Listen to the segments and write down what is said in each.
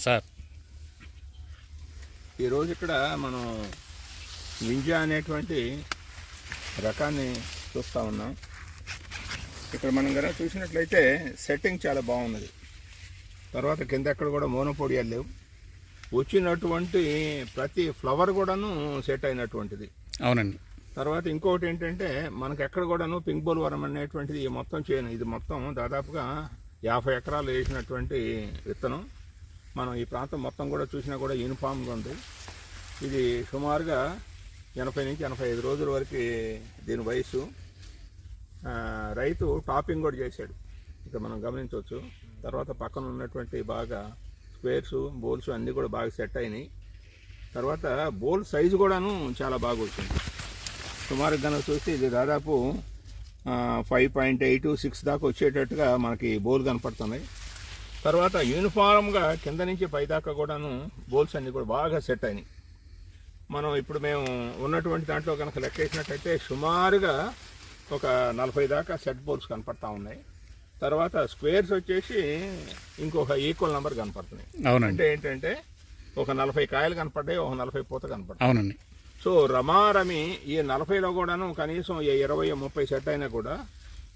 Sir ఈరోజు ఇక్కడ మనం వింజా అనేటువంటి రకాన్ని చూస్తూ ఉన్నాం. ఇక్కడ మనం కనుక చూసినట్లయితే సెట్టింగ్ చాలా బాగున్నది. తర్వాత కింద ఎక్కడ కూడా మోనోపోడియాలు లేవు. వచ్చినటువంటి ప్రతి ఫ్లవర్ కూడాను సెట్ అయినటువంటిది. అవునండి. తర్వాత ఇంకొకటి ఏంటంటే మనకు ఎక్కడ కూడాను పింక్ బోల్వరం అనేటువంటిది మొత్తం చేయను. ఇది మొత్తం దాదాపుగా 50 ఎకరాలు వేసినటువంటి విత్తనం. మనం ఈ ప్రాంతం మొత్తం కూడా చూసినా కూడా యూనిఫామ్గా ఉంది. ఇది సుమారుగా 80 నుంచి 85 రోజుల వరకు దీని వయసు. రైతు టాపింగ్ కూడా చేశాడు, ఇక మనం గమనించవచ్చు. తర్వాత పక్కన ఉన్నటువంటి బాగా స్క్వేర్స్ బోల్స్ అన్నీ కూడా బాగా సెట్ అయినాయి. తర్వాత బోల్ సైజు కూడాను చాలా బాగా వచ్చింది. సుమారు కనుక చూస్తే ఇది దాదాపు 5.8 6 దాకా వచ్చేటట్టుగా మనకి బోల్ కనపడుతున్నాయి. తర్వాత యూనిఫామ్గా కింద నుంచి పైదాకా కూడాను బోల్స్ అన్నీ కూడా బాగా సెట్ అయినాయి. మనం ఇప్పుడు మేము ఉన్నటువంటి దాంట్లో కనుక లెక్కేసినట్టయితే సుమారుగా ఒక 40 దాకా సెట్ బోల్స్ కనపడతా ఉన్నాయి. తర్వాత స్క్వేర్స్ వచ్చేసి ఇంకొక ఈక్వల్ నెంబర్ కనపడుతున్నాయి. అంటే ఏంటంటే ఒక 40 కాయలు కనపడ్డాయి, ఒక 40 పూత కనపడ్డాయి. అవునండి. సో రమారమి ఈ 40లో కూడాను కనీసం 20-30 సెట్ అయినా కూడా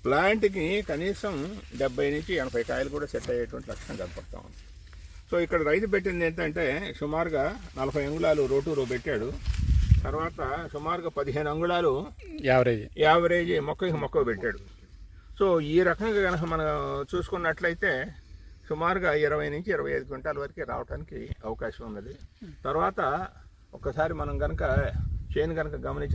ప్లాంట్కి కనీసం 70 నుంచి 80 కాయలు కూడా సెట్ అయ్యేటువంటి లక్షణం కనపడతా ఉంది. సో ఇక్కడ రైతు పెట్టింది ఏంటంటే సుమారుగా 40 అంగుళాలు రోటూరో పెట్టాడు. తర్వాత సుమారుగా 15 అంగుళాలు యావరేజ్ మొక్క పెట్టాడు. సో ఈ రకంగా కనుక మనం చూసుకున్నట్లయితే సుమారుగా 20 నుంచి 25 క్వింటాల వరకు రావడానికి అవకాశం ఉన్నది. తర్వాత ఒక్కసారి మనం కనుక చేను కనుక గమనించ